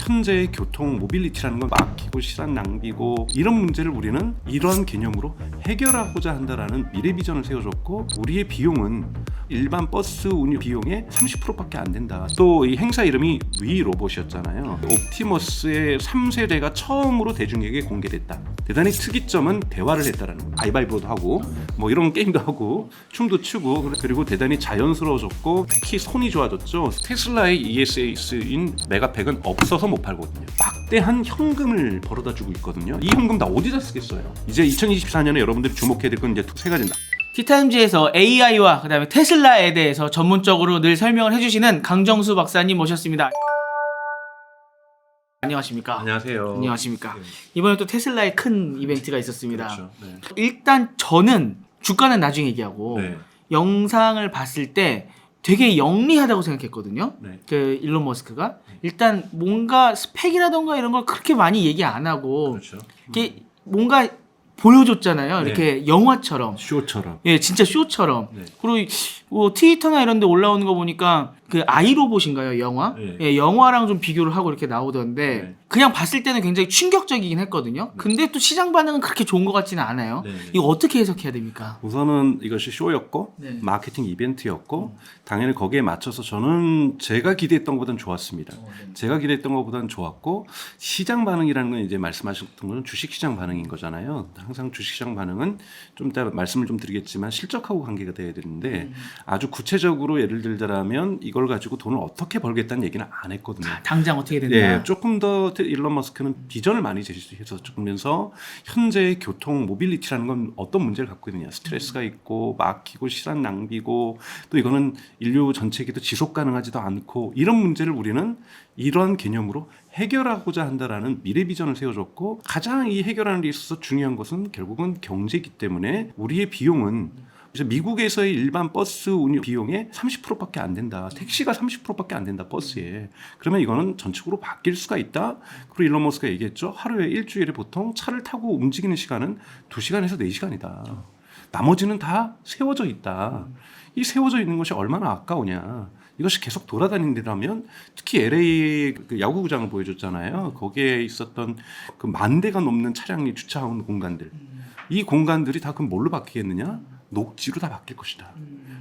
현재의 교통 모빌리티라는 건 막히고 시간 낭비고 이런 문제를 우리는 이러한 개념으로 해결하고자 한다라는 미래 비전을 세워줬고, 우리의 비용은 일반 버스 운유 비용의 30%밖에 안 된다. 또 이 행사 이름이 위 로봇이었잖아요. 옵티머스의 3세대가 처음으로 대중에게 공개됐다. 대단히 특이점은 대화를 했다라는 거. 가위바위보도 하고 뭐 이런 게임도 하고 춤도 추고, 그리고 대단히 자연스러워졌고 특히 손이 좋아졌죠. 테슬라의 ESA인 메가팩은 없어서 못 팔거든요. 막대한 현금을 벌어다 주고 있거든요. 이 현금 다 어디다 쓰겠어요? 이제 2024년에 여러분들이 주목해야 될 건 이제 세 가지입니다. 티타임즈에서 AI와 그다음에 테슬라에 대해서 전문적으로 늘 설명을 해주시는 강정수 박사님 모셨습니다. 안녕하십니까? 안녕하세요. 안녕하십니까? 네. 이번에 또 테슬라의 큰 이벤트가 있었습니다. 그렇죠. 네. 일단 저는 주가는 나중에 얘기하고 네. 영상을 봤을 때 되게 영리하다고 생각했거든요. 네. 그 일론 머스크가 일단 뭔가 스펙이라던가 이런 걸 그렇게 많이 얘기 안 하고 그렇죠. 이게 뭔가 보여줬잖아요. 네. 이렇게 영화처럼. 쇼처럼. 예, 진짜 쇼처럼. 네. 그리고 뭐 트위터나 이런 데 올라오는 거 보니까 그 아이로봇인가요, 영화? 네. 예, 영화랑 좀 비교를 하고 이렇게 나오던데 네. 그냥 봤을 때는 굉장히 충격적이긴 했거든요. 근데 또 시장 반응은 그렇게 좋은 것 같지는 않아요. 네. 이거 어떻게 해석해야 됩니까? 우선은 이것이 쇼였고 네. 마케팅 이벤트였고 당연히 거기에 맞춰서 저는 제가 기대했던 것보다는 좋았습니다. 네. 제가 기대했던 것보다는 좋았고, 시장 반응이라는 건 이제 말씀하셨던 것은 주식시장 반응인 거잖아요. 항상 주식시장 반응은 좀 이따 말씀을 좀 드리겠지만 실적하고 관계가 돼야 되는데 아주 구체적으로 예를 들자면 이걸 가지고 돈을 어떻게 벌겠다는 얘기는 안 했거든요. 당장 어떻게 된다? 예, 조금 더 일론 머스크는 비전을 많이 제시해서 주면서 현재의 교통 모빌리티라는 건 어떤 문제를 갖고 있느냐, 스트레스가 있고 막히고 시간 낭비고 또 이거는 인류 전체에게도 지속 가능하지도 않고 이런 문제를 우리는 이러한 개념으로 해결하고자 한다라는 미래 비전을 세워줬고, 가장 이 해결하는 데 있어서 중요한 것은 결국은 경제이기 때문에 우리의 비용은 미국에서의 일반 버스 운유 비용의 30%밖에 안 된다. 택시가 30%밖에 안 된다, 버스에. 그러면 이거는 전적으로 바뀔 수가 있다. 그리고 일론 머스크가 얘기했죠. 하루에 일주일에 보통 차를 타고 움직이는 시간은 2시간에서 4시간이다. 나머지는 다 세워져 있다. 이 세워져 있는 것이 얼마나 아까우냐. 이것이 계속 돌아다닌다면, 특히 LA 그 야구구장을 보여줬잖아요. 거기에 있었던 그 10,000대가 넘는 차량이 주차한 공간들. 이 공간들이 다 그럼 뭘로 바뀌겠느냐? 녹지로 다 바뀔 것이다.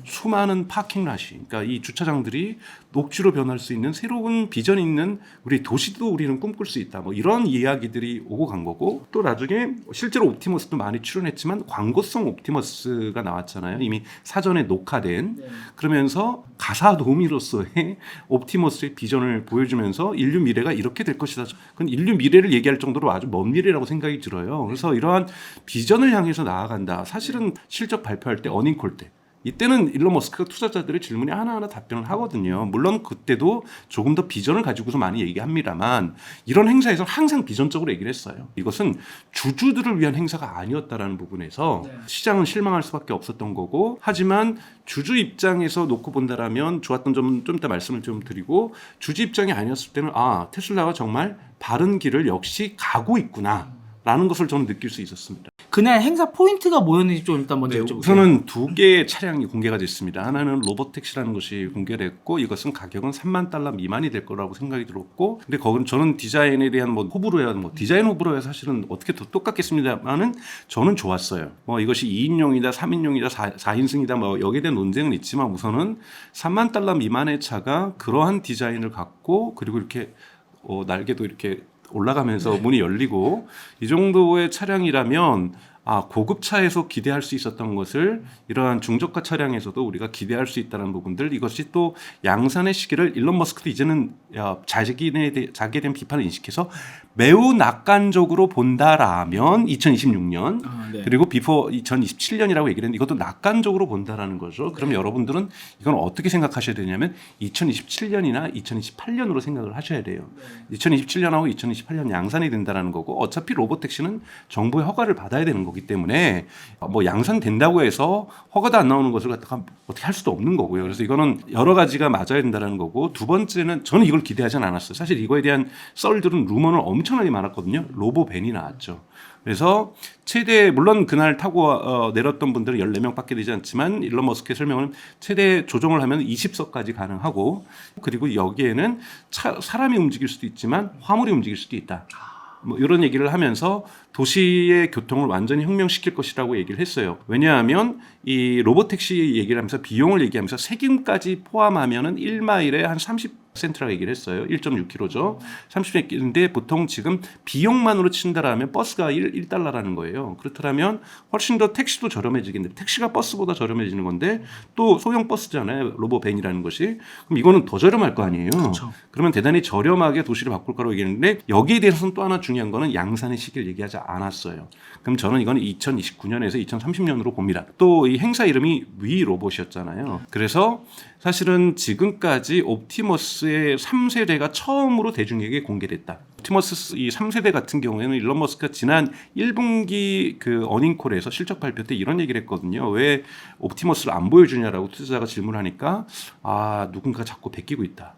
수많은 파킹랏이, 그러니까 이 주차장들이 녹지로 변할 수 있는 새로운 비전 있는 우리 도시도 우리는 꿈꿀 수 있다. 뭐 이런 이야기들이 오고 간 거고, 또 나중에 실제로 옵티머스도 많이 출연했지만 광고성 옵티머스가 나왔잖아요. 이미 사전에 녹화된. 그러면서 가사 도우미로서의 옵티머스의 비전을 보여주면서 인류 미래가 이렇게 될 것이다. 그건 인류 미래를 얘기할 정도로 아주 먼 미래라고 생각이 들어요. 그래서 이러한 비전을 향해서 나아간다. 사실은 실적 발표할 때, 어닝콜 때, 이때는 일론 머스크가 투자자들의 질문에 하나하나 답변을 하거든요. 물론 그때도 조금 더 비전을 가지고서 많이 얘기합니다만, 이런 행사에서 항상 비전적으로 얘기를 했어요. 이것은 주주들을 위한 행사가 아니었다라는 부분에서 시장은 실망할 수밖에 없었던 거고, 하지만 주주 입장에서 놓고 본다라면 좋았던 점은 좀 이따 말씀을 좀 드리고, 주주 입장이 아니었을 때는 테슬라가 정말 바른 길을 역시 가고 있구나 라는 것을 저는 느낄 수 있었습니다. 그날 행사 포인트가 뭐였는지 좀 일단 먼저 여쭤볼게요. 우선은 2개의 차량이 공개가 됐습니다. 하나는 로봇택시라는 것이 공개됐고, 이것은 가격은 $30,000 미만이 될 거라고 생각이 들었고, 근데 거기는 저는 디자인에 대한 호불호야, 디자인 호불호야 사실은 어떻게 더 똑같겠습니다만은 저는 좋았어요. 이것이 2인용이다, 3인용이다, 4인승이다, 여기에 대한 논쟁은 있지만 우선은 $30,000 미만의 차가 그러한 디자인을 갖고, 그리고 이렇게 날개도 이렇게 올라가면서 문이 열리고, 이 정도의 차량이라면 고급차에서 기대할 수 있었던 것을 이러한 중저가 차량에서도 우리가 기대할 수 있다는 부분들, 이것이 또 양산의 시기를 일론 머스크도 이제는 자기에 대한 비판을 인식해서 매우 낙관적으로 본다라면 2026년 네. 그리고 비포 2027년이라고 얘기를 했는데, 이것도 낙관적으로 본다라는 거죠. 그럼 여러분들은 이건 어떻게 생각하셔야 되냐면 2027년이나 2028년으로 생각을 하셔야 돼요. 2027년하고 2028년 양산이 된다라는 거고, 어차피 로봇택시는 정부의 허가를 받아야 되는 거고, 거기 때문에 뭐 양산된다고 해서 허가도 안 나오는 것을 갖다가 어떻게 할 수도 없는 거고요. 그래서 이거는 여러 가지가 맞아야 된다는 거고, 두 번째는 저는 이걸 기대하진 않았어요. 사실 이거에 대한 썰들은 루머는 엄청나게 많았거든요. 로보밴이 나왔죠. 그래서 최대, 물론 그날 타고 내렸던 분들은 14명밖에 되지 않지만 일론 머스크의 설명은 최대 조종을 하면 20석까지 가능하고, 그리고 여기에는 사람이 움직일 수도 있지만 화물이 움직일 수도 있다. 뭐 이런 얘기를 하면서 도시의 교통을 완전히 혁명시킬 것이라고 얘기를 했어요. 왜냐하면 이 로보택시 얘기를 하면서 비용을 얘기하면서 세금까지 포함하면은 1마일에 한 30센트라고 얘기를 했어요. 1.6km죠. 30센트인데 보통 지금 비용만으로 친다라면 버스가 1달러라는 거예요. 그렇다면 훨씬 더 택시도 저렴해지겠는데, 택시가 버스보다 저렴해지는 건데 또 소형 버스잖아요. 로보밴이라는 것이. 그럼 이거는 더 저렴할 거 아니에요. 그렇죠. 그러면 대단히 저렴하게 도시를 바꿀 거라고 얘기했는데, 여기에 대해서는 또 하나 중요한 거는 양산의 시기를 얘기하지 않았어요. 그럼 저는 이건 2029년에서 2030년으로 봅니다. 또 이 행사 이름이 위 로봇이었잖아요. 그래서 사실은 지금까지 옵티머스의 3세대가 처음으로 대중에게 공개됐다. 옵티머스 이 3세대 같은 경우에는 일론 머스크가 지난 1분기 그 어닝콜에서 실적 발표 때 이런 얘기를 했거든요. 왜 옵티머스를 안 보여주냐라고 투자자가 질문하니까, 누군가 자꾸 베끼고 있다.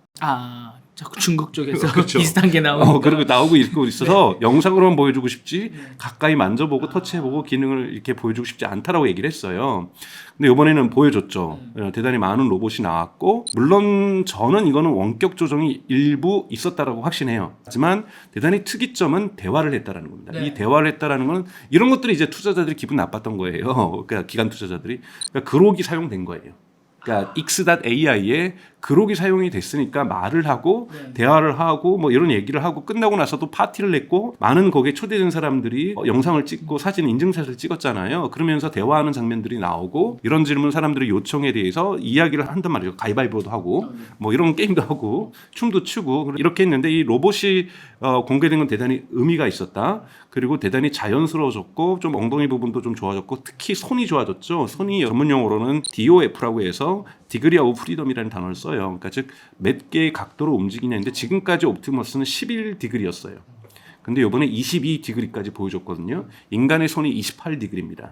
자꾸 중국 쪽에서 그렇죠. 비슷한 게 나오고 그리고 나오고 있고 있어서 영상으로만 보여주고 싶지 가까이 만져보고 터치해보고 기능을 이렇게 보여주고 싶지 않다라고 얘기를 했어요. 근데 이번에는 보여줬죠. 대단히 많은 로봇이 나왔고, 물론 저는 이거는 원격 조정이 일부 있었다라고 확신해요. 하지만 대단히 특이점은 대화를 했다라는 겁니다. 이 대화를 했다라는 건 이런 것들이 이제 투자자들이 기분 나빴던 거예요. 그러니까 기관 투자자들이. 그러니까 그록이 사용된 거예요. 그러니까 X.AI에 그록이 사용이 됐으니까 말을 하고 대화를 하고 뭐 이런 얘기를 하고 끝나고 나서도 파티를 냈고, 많은 거기에 초대된 사람들이 영상을 찍고 사진 인증샷을 찍었잖아요. 그러면서 대화하는 장면들이 나오고, 이런 질문 사람들의 요청에 대해서 이야기를 한단 말이죠. 가위바위보도 하고 뭐 이런 게임도 하고 춤도 추고 이렇게 했는데, 이 로봇이 공개된 건 대단히 의미가 있었다. 그리고 대단히 자연스러워졌고 좀 엉덩이 부분도 좀 좋아졌고, 특히 손이 좋아졌죠. 손이 전문 용어로는 DOF라고 해서 디그리 오브 프리덤이라는 단어를 써요. 그러니까 즉 몇 개의 각도로 움직이냐인데, 지금까지 옵티머스는 11디그리였어요. 근데 이번에 22디그리까지 보여줬거든요. 인간의 손이 28디그리입니다.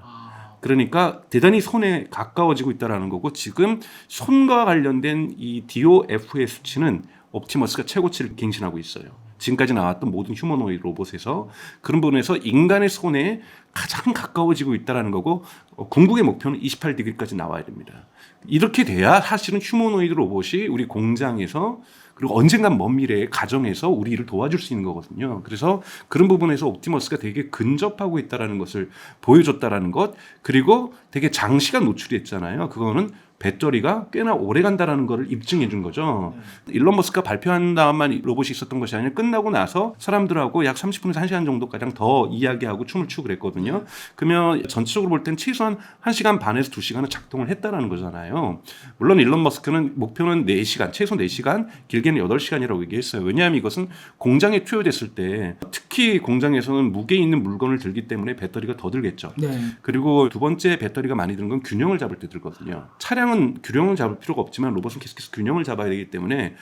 그러니까 대단히 손에 가까워지고 있다는 거고, 지금 손과 관련된 이 DOF의 수치는 옵티머스가 최고치를 갱신하고 있어요. 지금까지 나왔던 모든 휴머노이드 로봇에서. 그런 부분에서 인간의 손에 가장 가까워지고 있다는 거고, 궁극의 목표는 28디그리까지 나와야 됩니다. 이렇게 돼야 사실은 휴머노이드 로봇이 우리 공장에서, 그리고 언젠간 먼 미래의 가정에서 우리 일을 도와줄 수 있는 거거든요. 그래서 그런 부분에서 옵티머스가 되게 근접하고 있다는 것을 보여줬다는 것, 그리고 되게 장시간 노출이 했잖아요. 그거는 배터리가 꽤나 오래 간다라는 거를 입증해 준 거죠. 일론 머스크가 발표한 다음만 로봇이 있었던 것이 아니라 끝나고 나서 사람들하고 약 30분에서 1시간 정도가량 더 이야기하고 춤을 추고 그랬거든요. 그러면 전체적으로 볼 땐 최소한 1시간 반에서 2시간은 작동을 했다라는 거잖아요. 물론 일론 머스크는 목표는 4시간, 최소 4시간, 길게는 8시간이라고 얘기했어요. 왜냐하면 이것은 공장에 투여됐을 때, 특히 공장에서는 무게 있는 물건을 들기 때문에 배터리가 더 들겠죠. 그리고 두 번째 배터리가 많이 드는 건 균형을 잡을 때 들거든요. 차량은 균형을 잡을 필요가 없지만 로봇은 계속해서 균형을 잡아야 되기 때문에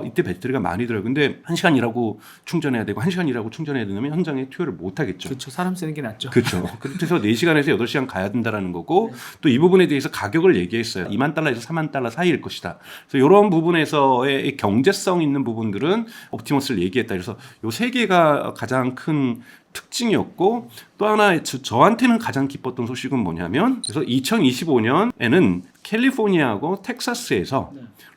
이때 배터리가 많이 들어요. 근데 1시간 일하고 충전해야 되고 1시간 일하고 충전해야 되면 현장에 투여를 못 하겠죠. 그렇죠. 사람 쓰는 게 낫죠. 그렇죠. 그래서 4시간에서 8시간 가야 된다는 거고, 또 이 부분에 대해서 가격을 얘기했어요. 2만 달러에서 4만 달러 사이일 것이다. 그래서 이런 부분에서의 경제성 있는 부분들은 옵티머스를 얘기했다. 그래서 이 세 개가 가장 큰 특징이었고, 또 하나 저한테는 가장 기뻤던 소식은 뭐냐면, 그래서 2025년에는 캘리포니아하고 텍사스에서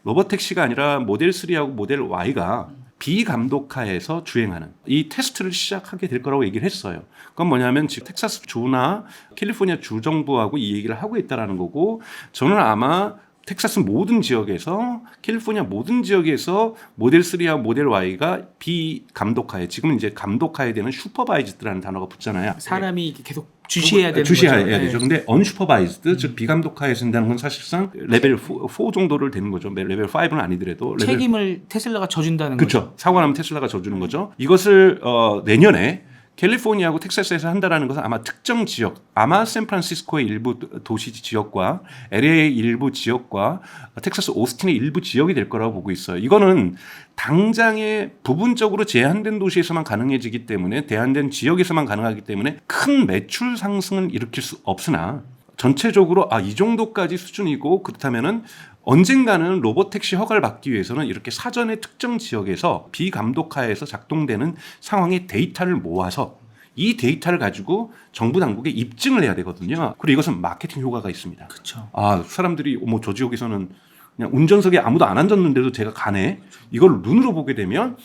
로봇 택시가 아니라 모델 3하고 모델 Y가 비감독하에서 주행하는 이 테스트를 시작하게 될 거라고 얘기를 했어요. 그건 뭐냐면 지금 텍사스 주나 캘리포니아 주 정부하고 이 얘기를 하고 있다라는 거고, 저는 아마 텍사스 모든 지역에서, 캘리포니아 모든 지역에서 모델 3와 모델 Y가 비감독하에, 지금 이제 감독하에 되는 슈퍼바이즈드라는 단어가 붙잖아요. 사람이 계속 주시해야 되는 주시해야 거죠. 되죠. 근데 언슈퍼바이즈드, 즉 비감독하에 쓴다는 건 사실상 레벨 4 정도를 되는 거죠. 레벨 5는 아니더라도 책임을 테슬라가 져준다는 거죠. 그렇죠. 사고 나면 테슬라가 져주는 거죠. 이것을 내년에 캘리포니아하고 텍사스에서 한다라는 것은 아마 특정 지역, 아마 샌프란시스코의 일부 도시 지역과 LA 일부 지역과 텍사스 오스틴의 일부 지역이 될 거라고 보고 있어요. 이거는 당장에 부분적으로 제한된 도시에서만 가능해지기 때문에 제한된 지역에서만 가능하기 때문에 큰 매출 상승을 일으킬 수 없으나 전체적으로 이 정도까지 수준이고 그렇다면은 언젠가는 로봇택시 허가를 받기 위해서는 이렇게 사전에 특정 지역에서 비감독하에서 작동되는 상황의 데이터를 모아서 이 데이터를 가지고 정부 당국에 입증을 해야 되거든요. 그리고 이것은 마케팅 효과가 있습니다. 그렇죠. 사람들이 저 지역에서는 그냥 운전석에 아무도 안 앉았는데도 제가 가네. 이걸 눈으로 보게 되면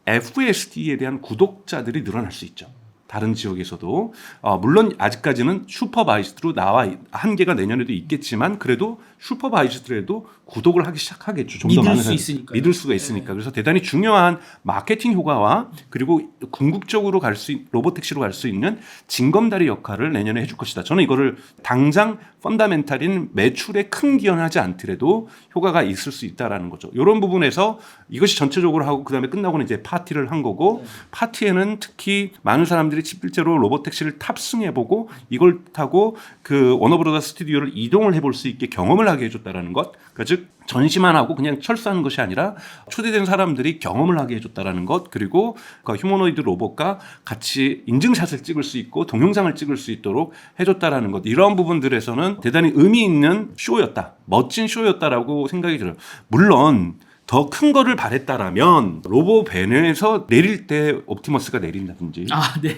FSD에 대한 구독자들이 늘어날 수 있죠. 다른 지역에서도 물론 아직까지는 슈퍼바이즈드로 나와 한계가 내년에도 있겠지만 그래도 슈퍼바이즈드라도 구독을 하기 시작하겠죠. 좀 더 많은 사람이 믿을 수가 있으니까. 그래서 대단히 중요한 마케팅 효과와 그리고 궁극적으로 로봇택시로 갈 수 있는 징검다리 역할을 내년에 해줄 것이다. 저는 이거를 당장 펀다멘탈인 매출에 큰 기여하지 않더라도 효과가 있을 수 있다라는 거죠. 이런 부분에서 이것이 전체적으로 하고 그다음에 끝나고는 이제 파티를 한 거고 파티에는 특히 많은 사람들이 실제로 로봇택시를 탑승해보고 이걸 타고 그 워너브로더 스튜디오를 이동을 해볼 수 있게 경험을 하게 해줬다라는 것. 그러니까 즉 전시만 하고 그냥 철수하는 것이 아니라 초대된 사람들이 경험을 하게 해줬다라는 것. 그리고 그 휴머노이드 로봇과 같이 인증샷을 찍을 수 있고 동영상을 찍을 수 있도록 해줬다라는 것. 이런 부분들에서는 대단히 의미 있는 쇼였다. 멋진 쇼였다라고 생각이 들어요. 물론 더 큰 거를 바랬다라면 로보밴에서 내릴 때 옵티머스가 내린다든지 네.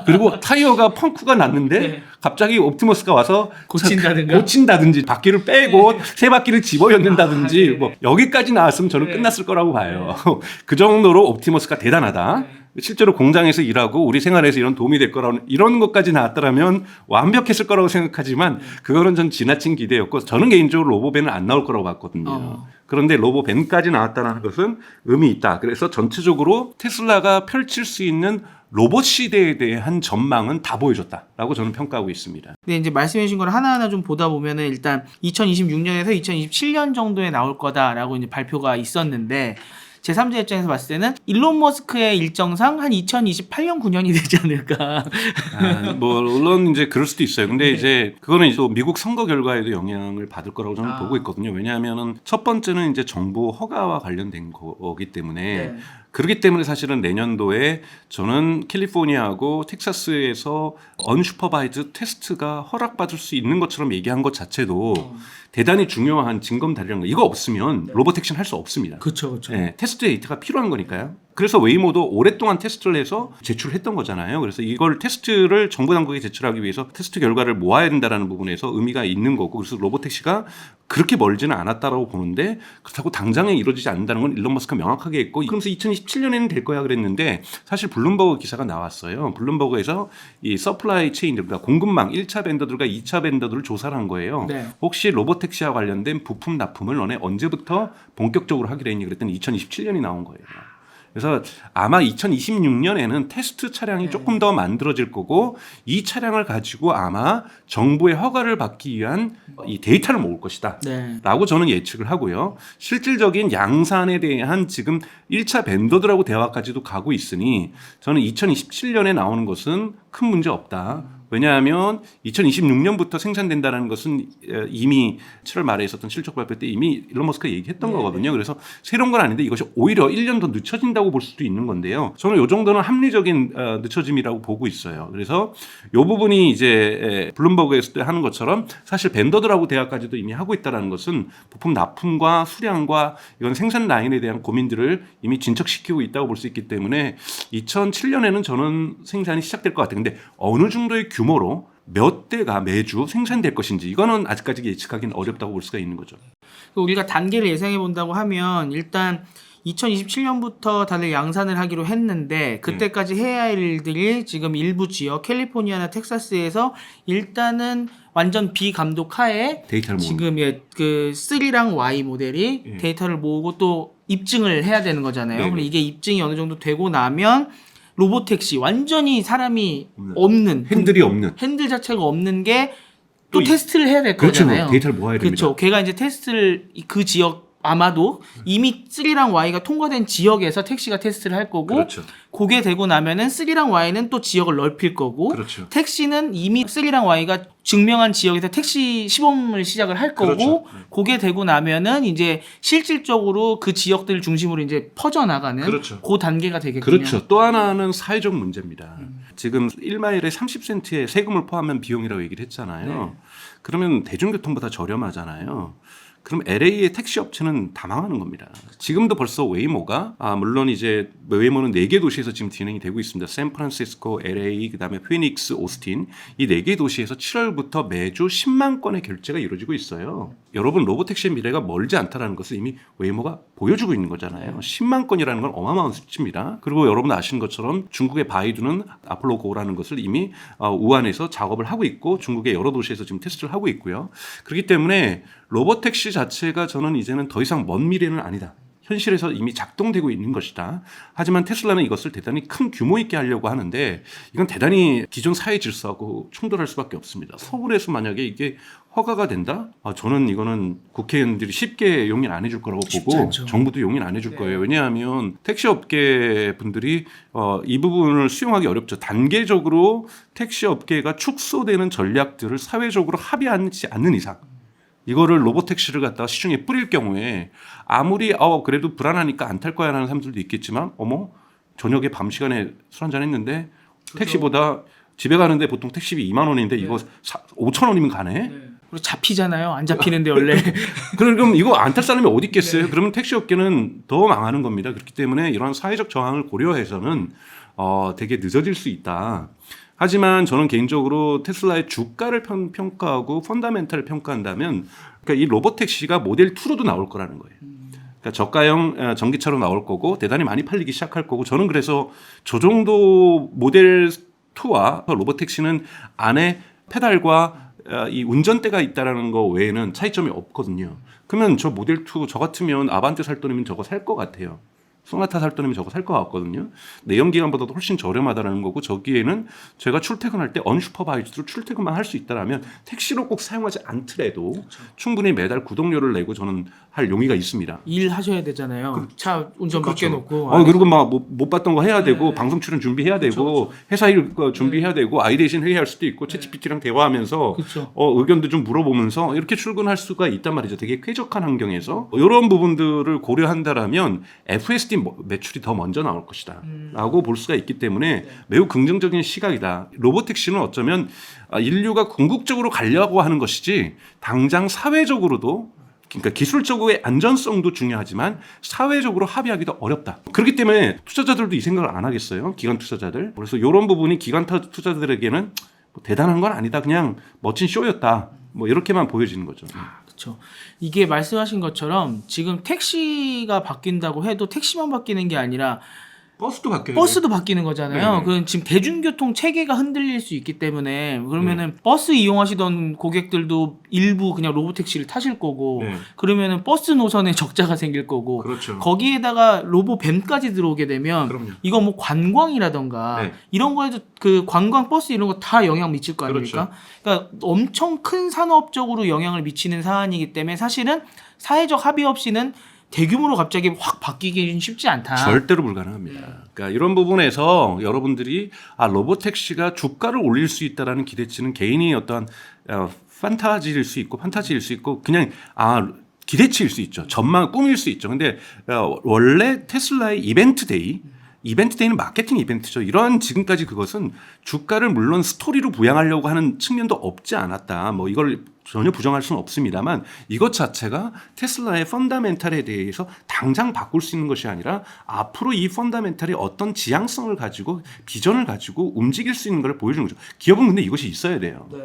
그리고 타이어가 펑크가 났는데 네. 갑자기 옵티머스가 와서 고친다든지 바퀴를 빼고 세 바퀴를 집어넣는다든지 네. 뭐 여기까지 나왔으면 저는 네. 끝났을 거라고 봐요. 그 정도로 옵티머스가 대단하다. 실제로 공장에서 일하고 우리 생활에서 이런 도움이 될 거라고 이런 것까지 나왔더라면 완벽했을 거라고 생각하지만 그거는 전 지나친 기대였고 저는 개인적으로 로보밴은 안 나올 거라고 봤거든요. 그런데 로보밴까지 나왔다는 것은 의미 있다. 그래서 전체적으로 테슬라가 펼칠 수 있는 로봇 시대에 대한 전망은 다 보여줬다라고 저는 평가하고 있습니다. 근데 이제 말씀해 주신 걸 하나하나 좀 보다 보면은 일단 2026년에서 2027년 정도에 나올 거다라고 이제 발표가 있었는데 제3자 입장에서 봤을 때는 일론 머스크의 일정상 한 2028년 9년이 되지 않을까. 물론 이제 그럴 수도 있어요. 근데 이제 그거는 이제 또 미국 선거 결과에도 영향을 받을 거라고 저는 보고 있거든요. 왜냐하면은 첫 번째는 이제 정부 허가와 관련된 거기 때문에 그렇기 때문에 사실은 내년도에 저는 캘리포니아하고 텍사스에서 언슈퍼바이즈 테스트가 허락받을 수 있는 것처럼 얘기한 것 자체도 대단히 중요한 징검다리라는 거. 이거 없으면 로봇택시는 할 수 없습니다. 그렇죠. 네, 테스트 데이터가 필요한 거니까요. 그래서 웨이모도 오랫동안 테스트를 해서 제출했던 거잖아요. 그래서 이걸 테스트를 정부 당국에 제출하기 위해서 테스트 결과를 모아야 된다는 부분에서 의미가 있는 거고 그래서 로봇택시가 그렇게 멀지는 않았다라고 보는데 그렇다고 당장에 이루어지지 않는다는 건 일론 머스크가 명확하게 했고 그러면서 2027년에는 될 거야 그랬는데 사실 블룸버그 기사가 나왔어요. 블룸버그에서 이 서플라이 체인들 그러니까 공급망 1차 벤더들과 2차 벤더들을 조사를 한 거예요. 네. 혹시 로봇택시와 관련된 부품 납품을 너네 언제부터 본격적으로 하기로 했니 그랬더니 2027년이 나온 거예요. 그래서 아마 2026년에는 테스트 차량이 조금 더 만들어질 거고 이 차량을 가지고 아마 정부의 허가를 받기 위한 이 데이터를 모을 것이다 라고 저는 예측을 하고요. 실질적인 양산에 대한 지금 1차 벤더들하고 대화까지도 가고 있으니 저는 2027년에 나오는 것은 큰 문제 없다. 왜냐하면 2026년부터 생산된다는 것은 이미 7월 말에 있었던 실적 발표 때 이미 일론 머스크가 얘기했던 거거든요. 그래서 새로운 건 아닌데 이것이 오히려 1년 더 늦춰진다고 볼 수도 있는 건데요. 저는 이 정도는 합리적인 늦춰짐이라고 보고 있어요. 그래서 이 부분이 이제 블룸버그에서 하는 것처럼 사실 벤더들하고 대화까지도 이미 하고 있다는 것은 부품 납품과 수량과 이건 생산 라인에 대한 고민들을 이미 진척시키고 있다고 볼 수 있기 때문에 2007년에는 저는 생산이 시작될 것 같아요. 근데 어느 정도의 규모로 몇 대가 매주 생산될 것인지 이거는 아직까지 예측하기는 어렵다고 볼 수가 있는 거죠. 우리가 단계를 예상해 본다고 하면 일단 2027년부터 다들 양산을 하기로 했는데 그때까지 해야 할 일들이 지금 일부 지역 캘리포니아나 텍사스에서 일단은 완전 비감독 하에 지금 그 3랑 Y 모델이 데이터를 모으고 또 입증을 해야 되는 거잖아요. 그럼 이게 입증이 어느 정도 되고 나면 로봇택시 완전히 사람이 없는 핸들 자체가 없는 게 또 테스트를 해야 될 거잖아요. 데이터를 모아야 됩니다. 그렇죠. 걔가 이제 테스트를 그 지역 아마도 이미 3랑 Y가 통과된 지역에서 택시가 테스트를 할 거고 그렇죠. 그게 되고 나면은 3랑 Y는 또 지역을 넓힐 거고 그렇죠. 택시는 이미 3랑 Y가 증명한 지역에서 택시 시범을 시작을 할 거고 그렇죠. 그게 되고 나면은 이제 실질적으로 그 지역들 중심으로 이제 퍼져나가는 그렇죠. 그 단계가 되겠군요. 그렇죠. 또 하나는 사회적 문제입니다. 지금 1마일에 30센트의 세금을 포함한 비용이라고 얘기를 했잖아요. 네. 그러면 대중교통보다 저렴하잖아요. 그럼 LA의 택시 업체는 다 망하는 겁니다. 지금도 벌써 웨이모가 물론 이제 웨이모는 4개 도시에서 지금 진행이 되고 있습니다. 샌프란시스코, LA, 그다음에 피닉스, 오스틴 이 4개 도시에서 7월부터 매주 10만 건의 결제가 이루어지고 있어요. 여러분 로보택시의 미래가 멀지 않다라는 것을 이미 웨이모가 보여주고 있는 거잖아요. 10만 건이라는 건 어마어마한 수치입니다. 그리고 여러분 아시는 것처럼 중국의 바이두는 아폴로 고라는 것을 이미 우한에서 작업을 하고 있고 중국의 여러 도시에서 지금 테스트를 하고 있고요. 그렇기 때문에 로보택시 자체가 저는 이제는 더 이상 먼 미래는 아니다. 현실에서 이미 작동되고 있는 것이다. 하지만 테슬라는 이것을 대단히 큰 규모 있게 하려고 하는데 이건 대단히 기존 사회 질서하고 충돌할 수밖에 없습니다. 서울에서 만약에 이게 허가가 된다? 저는 이거는 국회의원들이 쉽게 용인 안 해줄 거라고 보고 않죠. 정부도 용인 안 해줄 네. 거예요. 왜냐하면 택시업계 분들이 이 부분을 수용하기 어렵죠. 단계적으로 택시업계가 축소되는 전략들을 사회적으로 합의하지 않는 이상 이거를 로보택시를 갖다가 시중에 뿌릴 경우에 아무리 그래도 불안하니까 안 탈 거야라는 사람들도 있겠지만 저녁에 밤 시간에 술 한잔 했는데 택시보다 집에 가는데 보통 택시비 2만 원인데 이거 5천 원이면 가네. 그리고 잡히잖아요. 안 잡히는데 원래. 그럼 이거 안 탈 사람이 어디 있겠어요? 그러면 택시업계는 더 망하는 겁니다. 그렇기 때문에 이러한 사회적 저항을 고려해서는 되게 늦어질 수 있다. 하지만 저는 개인적으로 테슬라의 주가를 평가하고 펀다멘탈을 평가한다면 그러니까 이 로보택시가 모델 2로도 나올 거라는 거예요. 그러니까 저가형 전기차로 나올 거고 대단히 많이 팔리기 시작할 거고 저는 그래서 저 정도 모델 2와 로보택시는 안에 페달과 이 운전대가 있다라는 거 외에는 차이점이 없거든요. 그러면 저 모델 2 저 같으면 아반떼 살 돈이면 저거 살 것 같아요. 소나타 살 돈이면 저거 살 것 같거든요. 내연기관보다도 훨씬 저렴하다는 거고 저기에는 제가 출퇴근할 때 언슈퍼바이즈로 출퇴근만 할 수 있다라면 택시로 꼭 사용하지 않더라도 충분히 매달 구독료를 내고 저는 할 용의가 있습니다. 일 하셔야 되잖아요. 차 운전 그렇죠. 맡겨놓고. 그리고 막 못 봤던 거 해야 되고 방송 출연 준비해야 되고 회사 일 준비해야 되고 아이데이션 회의할 수도 있고 챗GPT랑 대화하면서 그렇죠. 의견도 좀 물어보면서 이렇게 출근할 수가 있단 말이죠. 되게 쾌적한 환경에서 이런 부분들을 고려한다라면 FSD 매출이 더 먼저 나올 것이다 라고 볼 수가 있기 때문에 매우 긍정적인 시각이다. 로보택시는 어쩌면 인류가 궁극적으로 가려고 하는 것이지 당장 사회적으로도 그러니까 기술적으로의 안전성도 중요하지만 사회적으로 합의하기도 어렵다. 그렇기 때문에 투자자들도 이 생각을 안 하겠어요. 기관 투자자들. 그래서 이런 부분이 기관 투자자들에게는 대단한 건 아니다. 그냥 멋진 쇼였다. 이렇게만 보여지는 거죠. 그렇죠. 이게 말씀하신 것처럼 지금 택시가 바뀐다고 해도 택시만 바뀌는 게 아니라 버스도 바뀌어요. 버스도 바뀌는 거잖아요. 네. 그럼 지금 대중교통 체계가 흔들릴 수 있기 때문에 그러면은 버스 이용하시던 고객들도 일부 그냥 로보택시를 타실 거고 네. 그러면은 버스 노선에 적자가 생길 거고 그렇죠. 거기에다가 로보밴까지 들어오게 되면 그럼요. 이거 뭐 관광이라던가 네. 이런 거에도 그 관광 버스 이런 거 다 영향 미칠 거 아닙니까? 그렇죠. 그러니까 엄청 큰 산업적으로 영향을 미치는 사안이기 때문에 사실은 사회적 합의 없이는 대규모로 갑자기 확 바뀌기는 쉽지 않다. 절대로 불가능합니다. 그러니까 이런 부분에서 여러분들이 로보택시가 주가를 올릴 수 있다라는 기대치는 개인이 어떤 판타지일 수 있고 그냥 기대치일 수 있죠. 전망 꿈일 수 있죠. 근데 원래 테슬라의 이벤트데이는 마케팅 이벤트죠. 이러한 지금까지 그것은 주가를 물론 스토리로 부양하려고 하는 측면도 없지 않았다. 이걸 전혀 부정할 수는 없습니다만 이것 자체가 테슬라의 펀다멘탈에 대해서 당장 바꿀 수 있는 것이 아니라 앞으로 이 펀다멘탈이 어떤 지향성을 가지고 비전을 가지고 움직일 수 있는 걸 보여주는 거죠. 기업은 근데 이것이 있어야 돼요. 네.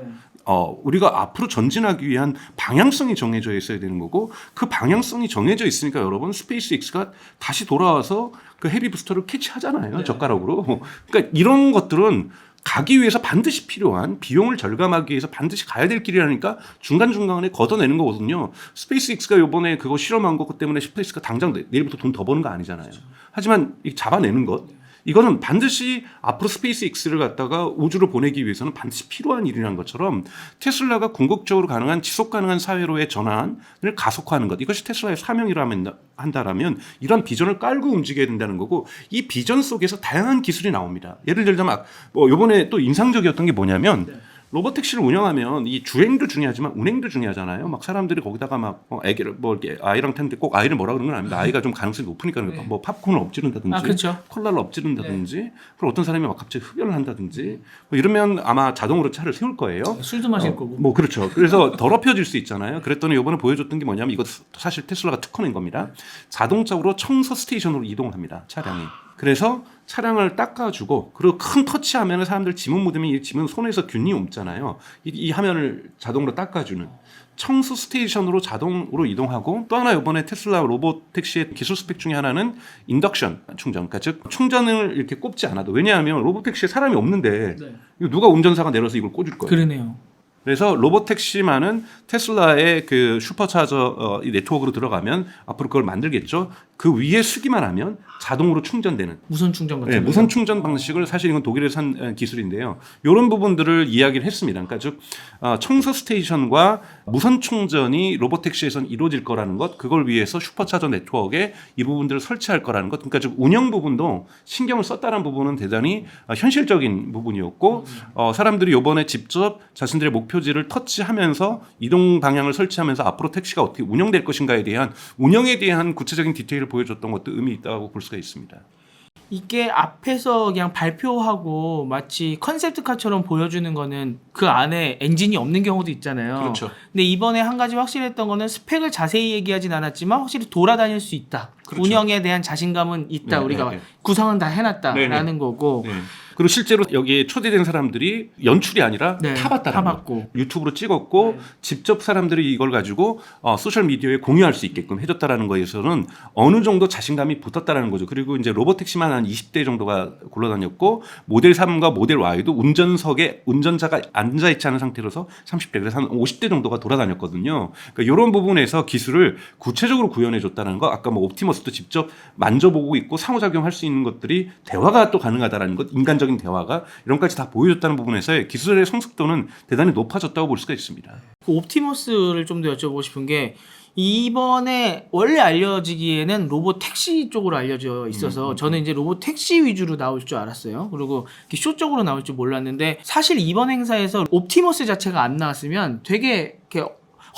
우리가 앞으로 전진하기 위한 방향성이 정해져 있어야 되는 거고 그 방향성이 정해져 있으니까 여러분 스페이스X가 다시 돌아와서 그 헤비 부스터를 캐치하잖아요. 젓가락으로. 그러니까 이런 것들은 가기 위해서 반드시 필요한 비용을 절감하기 위해서 반드시 가야 될 길이라니까 중간중간에 걷어내는 거거든요. 스페이스X가 이번에 그거 실험한 것 때문에 스페이스가 당장 내일부터 돈 더 버는 거 아니잖아요. 하지만 이 잡아내는 것 이거는 반드시 앞으로 스페이스X를 갖다가 우주로 보내기 위해서는 반드시 필요한 일이라는 것처럼 테슬라가 궁극적으로 가능한 지속 가능한 사회로의 전환을 가속화하는 것, 이것이 테슬라의 사명이라면 한다라면 이런 비전을 깔고 움직여야 된다는 거고, 이 비전 속에서 다양한 기술이 나옵니다. 예를 들자면 뭐 이번에 또 인상적이었던 게 뭐냐면 로봇택시를 운영하면 이 주행도 중요하지만 운행도 중요하잖아요. 막 사람들이 거기다가 막 애기를 뭐 이렇게 아이랑 타는데 꼭 아이를 뭐라 그러는 건 아닙니다. 아이가 좀 가능성이 높으니까 네. 뭐 팝콘을 엎지른다든지, 그렇죠. 콜라를 엎지른다든지, 그리고 어떤 사람이 막 갑자기 흡연을 한다든지, 뭐 이러면 아마 자동으로 차를 세울 거예요. 술도 마실 거고. 뭐 그렇죠. 그래서 더럽혀질 수 있잖아요. 그랬더니 이번에 보여줬던 게 뭐냐면 이거 사실 테슬라가 특허낸 겁니다. 자동적으로 청소 스테이션으로 이동합니다. 차량이. 그래서 차량을 닦아주고, 그리고 큰 터치하면 사람들 지문 묻으면 이 지문 손에서 균이 옮잖아요. 이 화면을 자동으로 닦아주는 청소 스테이션으로 자동으로 이동하고, 또 하나 이번에 테슬라 로봇 택시의 기술 스펙 중에 하나는 인덕션 충전, 그러니까 즉 충전을 이렇게 꼽지 않아도, 왜냐하면 로봇 택시에 사람이 없는데 이거 누가 운전사가 내려서 이걸 꽂을 거예요. 그러네요. 그래서 로봇택시만은 테슬라의 그 슈퍼차저 이 네트워크로 들어가면 앞으로 그걸 만들겠죠. 그 위에 쓰기만 하면 자동으로 충전되는 무선 충전 같은 거. 무선 충전 방식을, 사실 이건 독일에서 한 기술인데요. 이런 부분들을 이야기를 했습니다. 그러니까 즉 청소 스테이션과 무선 충전이 로봇택시에서는 이루어질 거라는 것, 그걸 위해서 슈퍼차저 네트워크에 이 부분들을 설치할 거라는 것, 그러니까 즉 운영 부분도 신경을 썼다는 부분은 대단히 현실적인 부분이었고, 사람들이 이번에 직접 자신들의 목표지를 터치하면서 이동 방향을 설치하면서 앞으로 택시가 어떻게 운영될 것인가에 대한 운영에 대한 구체적인 디테일을 보여줬던 것도 의미 있다고 볼 수가 있습니다. 이게 앞에서 그냥 발표하고 마치 컨셉트카처럼 보여주는 거는 그 안에 엔진이 없는 경우도 있잖아요. 그렇죠. 근데 이번에 한 가지 확실했던 거는 스펙을 자세히 얘기하진 않았지만 확실히 돌아다닐 수 있다. 그렇죠. 운영에 대한 자신감은 있다. 네, 우리가 네, 네. 구상은 다 해놨다라는 네, 네. 거고. 네. 그리고 실제로 여기에 초대된 사람들이 연출이 아니라 네, 타봤다는 타봤고. 거예요. 유튜브로 찍었고 직접 사람들이 이걸 가지고 소셜 미디어에 공유할 수 있게끔 해줬다라는 거에서는 어느 정도 자신감이 붙었다라는 거죠. 그리고 이제 로봇택시만 한 20대 정도가 굴러다녔고, 모델 3과 모델 Y도 운전석에 운전자가 앉아있지 않은 상태로서 30대, 그래서 한 50대 정도가 돌아다녔거든요. 그러니까 이런 부분에서 기술을 구체적으로 구현해줬다는 거, 아까 뭐 옵티머스도 직접 만져보고 있고 상호작용할 수 있는 것들이 대화가 또 가능하다라는 것, 인간적인 대화가 이런 것까지 다 보여줬다는 부분에서 기술의 성숙도는 대단히 높아졌다고 볼 수가 있습니다. 그 옵티머스를 좀 더 여쭤보고 싶은 게, 이번에 원래 알려지기에는 로봇 택시 쪽으로 알려져 있어서 저는 이제 로봇 택시 위주로 나올 줄 알았어요. 그리고 이렇게 쇼 쪽으로 나올 줄 몰랐는데, 사실 이번 행사에서 옵티머스 자체가 안 나왔으면 되게 이렇게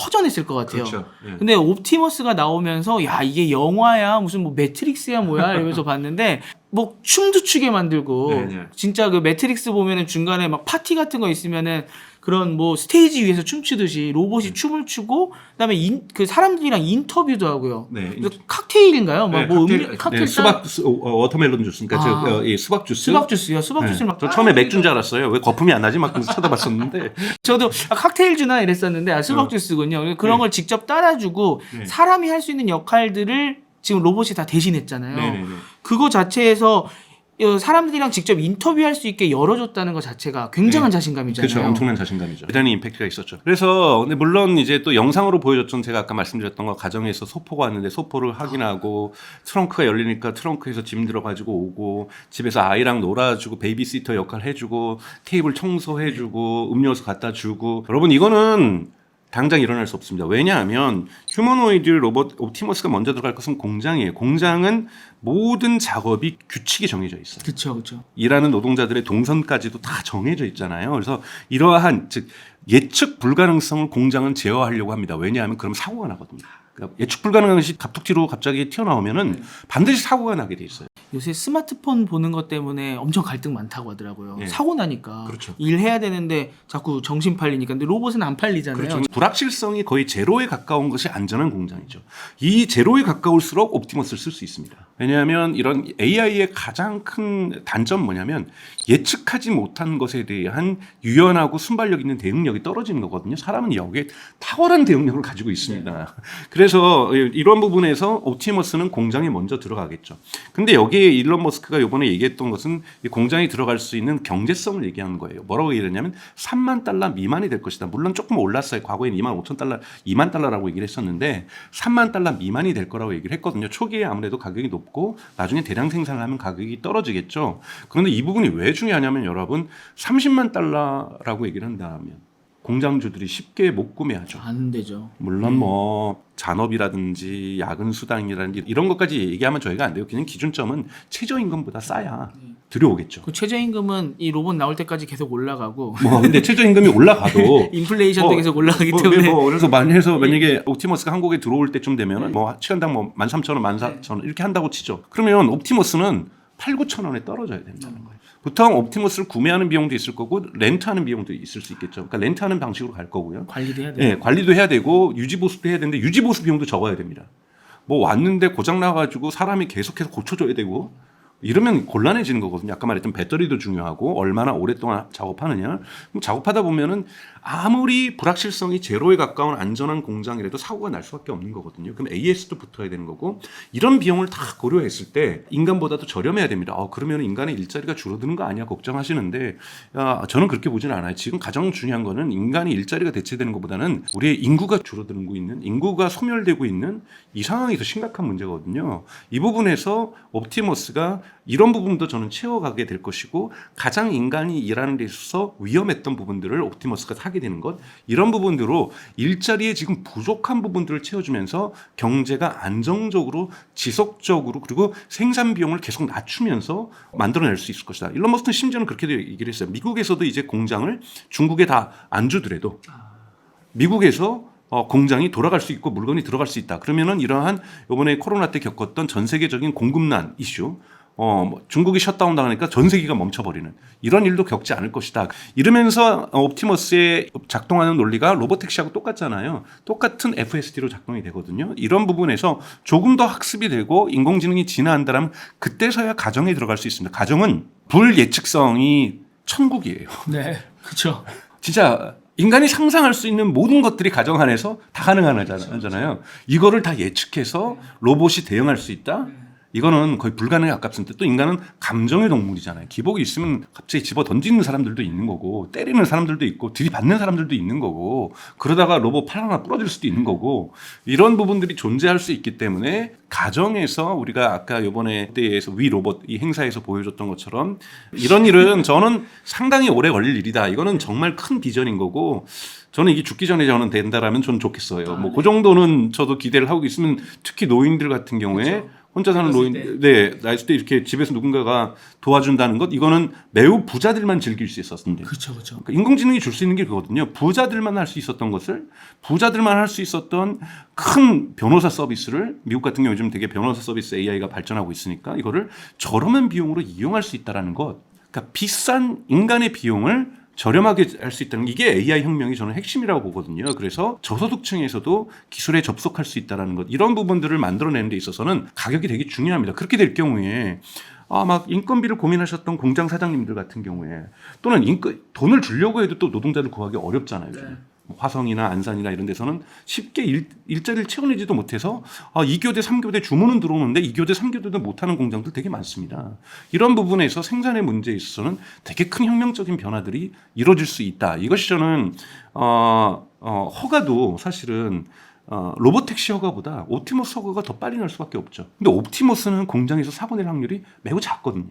허전했을 것 같아요. 그렇죠. 예. 근데 옵티머스가 나오면서 야, 이게 영화야 무슨 뭐 매트릭스야 뭐야 이러면서 봤는데 뭐 춤도 추게 만들고, 네, 네. 진짜 그 매트릭스 보면은 중간에 막 파티 같은 거 있으면은 그런 뭐 스테이지 위에서 춤추듯이 로봇이 춤을 추고, 그다음에 그 사람들이랑 인터뷰도 하고요. 네. 그래서 칵테일인가요? 막 네, 뭐 칵테일, 네, 수박 워터멜론 주스, 그러니까 수박 주스. 수박 주스요. 수박 네. 주스를 막 저 처음에 맥주인 줄 알았어요. 왜 거품이 안 나지? 막 쳐다봤었는데. 저도 칵테일 주나 이랬었는데 수박 주스군요. 그런 걸 직접 따라주고 사람이 할 수 있는 역할들을 지금 로봇이 다 대신했잖아요. 네네네. 그거 자체에서 사람들이랑 직접 인터뷰할 수 있게 열어줬다는 것 자체가 굉장한 자신감이잖아요. 그렇죠. 엄청난 자신감이죠. 대단히 임팩트가 있었죠. 그래서 근데 물론 이제 또 영상으로 보여줬던, 제가 아까 말씀드렸던 거, 가정에서 소포가 왔는데 소포를 확인하고, 트렁크가 열리니까 트렁크에서 짐 들어가지고 오고, 집에서 아이랑 놀아주고, 베이비시터 역할 해주고, 테이블 청소해주고, 음료수 갖다 주고. 여러분, 이거는 당장 일어날 수 없습니다. 왜냐하면 휴머노이드 로봇 옵티머스가 먼저 들어갈 것은 공장이에요. 공장은 모든 작업이 규칙이 정해져 있어요. 그렇죠. 일하는 노동자들의 동선까지도 다 정해져 있잖아요. 그래서 이러한 즉 예측 불가능성을 공장은 제어하려고 합니다. 왜냐하면 그럼 사고가 나거든요. 그러니까 예측 불가능한 것이 갑툭튀로 갑자기 튀어나오면은 반드시 사고가 나게 돼 있어요. 요새 스마트폰 보는 것 때문에 엄청 갈등 많다고 하더라고요. 네. 사고 나니까 그렇죠. 일해야 되는데 자꾸 정신 팔리니까. 근데 로봇은 안 팔리잖아요. 그렇죠. 불확실성이 거의 제로에 가까운 것이 안전한 공장이죠. 이 제로에 가까울수록 옵티머스를 쓸 수 있습니다. 왜냐하면 이런 AI의 가장 큰 단점 뭐냐면 예측하지 못한 것에 대한 유연하고 순발력 있는 대응력이 떨어지는 거거든요. 사람은 여기에 탁월한 대응력을 가지고 있습니다. 그래서 이런 부분에서 옵티머스는 공장에 먼저 들어가겠죠. 근데 여기에 일론 머스크가 이번에 얘기했던 것은 이 공장에 들어갈 수 있는 경제성을 얘기하는 거예요. 뭐라고 얘기했냐면 $30,000 미만이 될 것이다. 물론 조금 올랐어요. 과거에는 $25,000, $20,000라고 얘기를 했었는데 $30,000 미만이 될 거라고 얘기를 했거든요. 초기에 아무래도 가격이 높고 높고 나중에 대량 생산을 하면 가격이 떨어지겠죠. 그런데 이 부분이 왜 중요하냐면 여러분 30만 달러라고 얘기를 한다면 공장주들이 쉽게 못 구매하죠. 안 되죠. 물론 뭐 잔업이라든지 야근 수당이라든지 이런 것까지 얘기하면 저희가 안 돼요. 그냥 기준점은 최저임금보다 싸야 들여오겠죠. 그 최저임금은 이 로봇 나올 때까지 계속 올라가고 뭐 근데 최저임금이 올라가도 인플레이션도 계속 올라가기 뭐, 때문에 그래서 만약에 옵티머스가 한국에 들어올 때쯤 되면은 뭐 시간당 뭐 13,000원, 14,000원 이렇게 한다고 치죠. 그러면 옵티머스는 8,000~9,000원에 떨어져야 된다는 거예요. 보통 옵티머스를 구매하는 비용도 있을 거고 렌트하는 비용도 있을 수 있겠죠. 그러니까 렌트하는 방식으로 갈 거고요. 관리도 해야 돼요. 네, 관리도 해야 되고 유지 보수도 해야 되는데 유지 보수 비용도 적어야 됩니다. 뭐 왔는데 고장 나가지고 사람이 계속해서 고쳐줘야 되고 이러면 곤란해지는 거거든요. 아까 말했던 배터리도 중요하고 얼마나 오랫동안 작업하느냐. 그럼 작업하다 보면은 아무리 불확실성이 제로에 가까운 안전한 공장이라도 사고가 날 수밖에 없는 거거든요. 그럼 AS도 붙어야 되는 거고 이런 비용을 다 고려했을 때 인간보다도 저렴해야 됩니다. 그러면 인간의 일자리가 줄어드는 거 아니야 걱정하시는데 저는 그렇게 보지는 않아요. 지금 가장 중요한 거는 인간의 일자리가 대체되는 것보다는 우리의 인구가 줄어들고 있는 인구가 소멸되고 있는 이 상황이 더 심각한 문제거든요. 이 부분에서 옵티머스가 이런 부분도 저는 채워가게 될 것이고 가장 인간이 일하는 데 있어서 위험했던 부분들을 옵티머스가 하게 되는 것 이런 부분들로 일자리에 지금 부족한 부분들을 채워주면서 경제가 안정적으로 지속적으로 그리고 생산 비용을 계속 낮추면서 만들어낼 수 있을 것이다. 일론 머스크는 심지어는 그렇게 얘기를 했어요. 미국에서도 이제 공장을 중국에 다 안 주더라도 미국에서 공장이 돌아갈 수 있고 물건이 들어갈 수 있다. 그러면은 이러한 이번에 코로나 때 겪었던 전 세계적인 공급난 이슈 중국이 셧다운 당하니까 전 세계가 멈춰버리는 이런 일도 겪지 않을 것이다. 이러면서 옵티머스의 작동하는 논리가 로보택시하고 똑같잖아요. 똑같은 FSD로 작동이 되거든요. 이런 부분에서 조금 더 학습이 되고 인공지능이 진화한다면 그때서야 가정에 들어갈 수 있습니다. 가정은 불예측성이 천국이에요. 네, 그렇죠. 진짜 인간이 상상할 수 있는 모든 것들이 가정 안에서 다 가능하잖아요. 이거를 다 예측해서 로봇이 대응할 수 있다? 이거는 거의 불가능에 가깝습니다. 또 인간은 감정의 동물이잖아요. 기복이 있으면 갑자기 집어 던지는 사람들도 있는 거고 때리는 사람들도 있고 들이받는 사람들도 있는 거고 그러다가 로봇 팔 하나 부러질 수도 있는 거고 이런 부분들이 존재할 수 있기 때문에 가정에서 우리가 아까 이번에 때에서 위 로봇 이 행사에서 보여줬던 것처럼 이런 일은 저는 상당히 오래 걸릴 일이다. 이거는 정말 큰 비전인 거고 저는 이게 죽기 전에 저는 된다라면 저는 좋겠어요. 뭐 그 정도는 저도 기대를 하고 있으면 특히 노인들 같은 경우에 그렇죠. 혼자 사는 노인, 나이스 때 이렇게 집에서 누군가가 도와준다는 것, 이거는 매우 부자들만 즐길 수 있었는데. 그렇죠, 그렇죠. 그러니까 인공지능이 줄 수 있는 게 그거거든요. 부자들만 할 수 있었던 것을, 부자들만 할 수 있었던 큰 변호사 서비스를, 미국 같은 경우 요즘 되게 변호사 서비스 AI가 발전하고 있으니까 이거를 저렴한 비용으로 이용할 수 있다는 것. 그러니까 비싼 인간의 비용을 저렴하게 할 수 있다는 게 이게 AI 혁명이 저는 핵심이라고 보거든요. 그래서 저소득층에서도 기술에 접속할 수 있다는 것 이런 부분들을 만들어내는 데 있어서는 가격이 되게 중요합니다. 그렇게 될 경우에 막 인건비를 고민하셨던 공장 사장님들 같은 경우에 또는 돈을 주려고 해도 또 노동자를 구하기 어렵잖아요. 네. 화성이나 안산이나 이런 데서는 쉽게 일자리를 채워내지도 못해서 2교대, 3교대 주문은 들어오는데 2교대, 3교대도 못하는 공장들 되게 많습니다. 이런 부분에서 생산의 문제에 있어서는 되게 큰 혁명적인 변화들이 이루어질 수 있다. 이것이 저는 허가도 사실은 로보택시 허가보다 옵티머스 허가가 더 빨리 날 수밖에 없죠. 근데 옵티머스는 공장에서 사고 낼 확률이 매우 작거든요.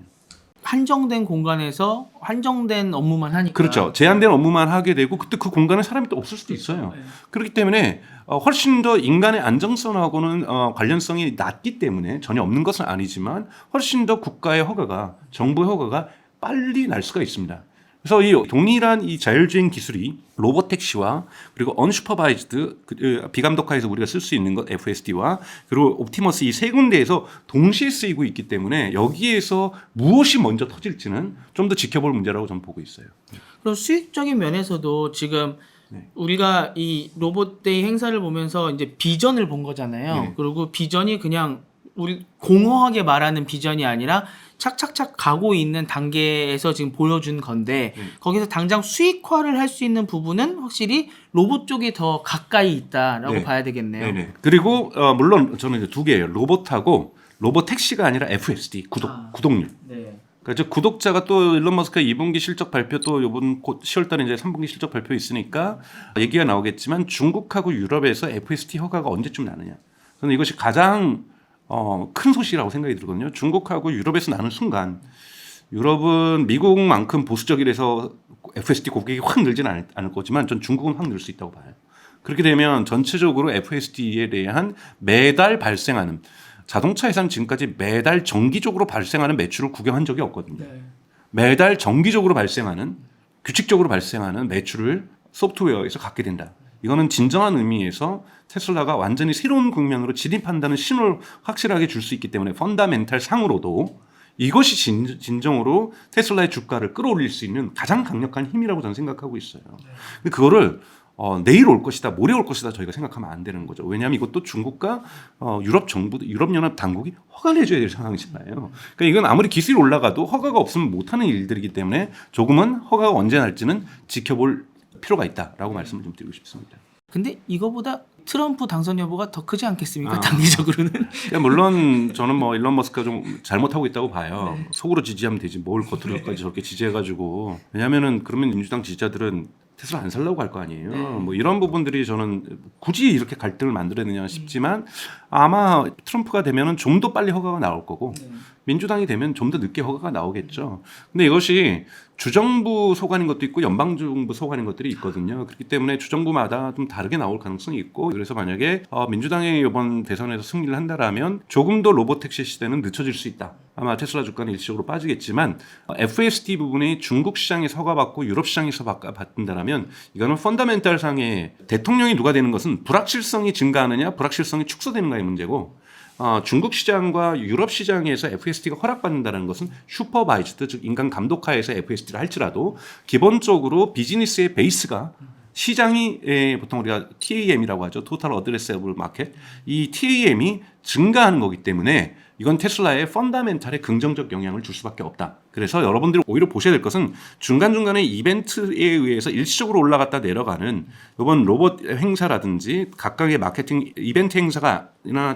한정된 공간에서 한정된 업무만 하니까. 그렇죠. 제한된 업무만 하게 되고 그때 그 공간에 사람이 또 없을 수도 있어요. 네. 그렇기 때문에 훨씬 더 인간의 안정성하고는 관련성이 낮기 때문에 전혀 없는 것은 아니지만 훨씬 더 국가의 허가가 정부의 허가가 빨리 날 수가 있습니다. 그래서 이 동일한 이 자율주행 기술이 로보택시와 그리고 언슈퍼바이즈드 비감독화해서 우리가 쓸 수 있는 것 FSD와 그리고 옵티머스 이 세 군데에서 동시에 쓰이고 있기 때문에 여기에서 무엇이 먼저 터질지는 좀 더 지켜볼 문제라고 저는 보고 있어요. 그럼 수익적인 면에서도 지금 네. 우리가 이 로봇데이 행사를 보면서 이제 비전을 본 거잖아요. 네. 그리고 비전이 그냥 우리 공허하게 말하는 비전이 아니라 착착착 가고 있는 단계에서 지금 보여준 건데 거기서 당장 수익화를 할 수 있는 부분은 확실히 로봇 쪽이 더 가까이 있다라고 네. 봐야 되겠네요. 네네. 그리고 물론 저는 이제 두 개예요. 로봇하고 로봇 택시가 아니라 FSD 구독률. 네. 그러니까 구독자가 또 일론 머스크가 2분기 실적 발표 또 이번 곧 10월달에 이제 3분기 실적 발표 있으니까 얘기가 나오겠지만 중국하고 유럽에서 FSD 허가가 언제쯤 나느냐. 저는 이것이 가장 큰 소식이라고 생각이 들거든요. 중국하고 유럽에서 나는 순간 유럽은 미국만큼 보수적이라서 FSD 고객이 확 늘지는 않을 거지만 전 중국은 확 늘 수 있다고 봐요. 그렇게 되면 전체적으로 FSD에 대한 매달 발생하는 자동차 회사는 지금까지 매달 정기적으로 발생하는 매출을 구경한 적이 없거든요. 네. 매달 정기적으로 발생하는 규칙적으로 발생하는 매출을 소프트웨어에서 갖게 된다. 이거는 진정한 의미에서 테슬라가 완전히 새로운 국면으로 진입한다는 신호를 확실하게 줄 수 있기 때문에 펀다멘탈 상으로도 이것이 진정으로 테슬라의 주가를 끌어올릴 수 있는 가장 강력한 힘이라고 저는 생각하고 있어요. 근데 그거를 내일 올 것이다, 모레 올 것이다 저희가 생각하면 안 되는 거죠. 왜냐하면 이것도 중국과 유럽 정부, 유럽연합 당국이 허가를 해줘야 될 상황이잖아요. 그러니까 이건 아무리 기술이 올라가도 허가가 없으면 못하는 일들이기 때문에 조금은 허가가 언제 날지는 지켜볼 필요가 있다라고 말씀을 좀 드리고 싶습니다. 근데 이거보다 트럼프 당선 여부가 더 크지 않겠습니까? 단기적으로는. 그러니까 물론 저는 뭐 일론 머스크가 좀 잘못하고 있다고 봐요. 속으로 지지하면 되지 뭘 겉으로까지 저렇게 지지해가지고. 왜냐하면은 그러면 민주당 지지자들은 테슬라 안 살라고 할 거 아니에요. 뭐 이런 부분들이 저는 굳이 이렇게 갈등을 만들어내냐 싶지만 아마 트럼프가 되면은 좀 더 빨리 허가가 나올 거고 민주당이 되면 좀 더 늦게 허가가 나오겠죠. 근데 이것이 주정부 소관인 것도 있고 연방정부 소관인 것들이 있거든요. 그렇기 때문에 주정부마다 좀 다르게 나올 가능성이 있고 그래서 만약에 민주당이 이번 대선에서 승리를 한다라면 조금 더 로보택시 시대는 늦춰질 수 있다. 아마 테슬라 주가는 일시적으로 빠지겠지만 FSD 부분이 중국 시장에서 허가받고 유럽 시장에서 받는다라면 이거는 펀더멘탈 상의 대통령이 누가 되는 것은 불확실성이 증가하느냐 불확실성이 축소되는가의 문제고 중국 시장과 유럽 시장에서 FSD가 허락받는다는 것은 슈퍼바이즈드 즉 인간 감독하에서 FSD를 할지라도 기본적으로 비즈니스의 베이스가 시장이 보통 우리가 TAM이라고 하죠. Total Addressable Market. 이 TAM이 증가하는 거기 때문에 이건 테슬라의 펀다멘탈에 긍정적 영향을 줄 수밖에 없다. 그래서 여러분들이 오히려 보셔야 될 것은 중간중간에 이벤트에 의해서 일시적으로 올라갔다 내려가는 이번 로봇 행사라든지 각각의 마케팅 이벤트 행사가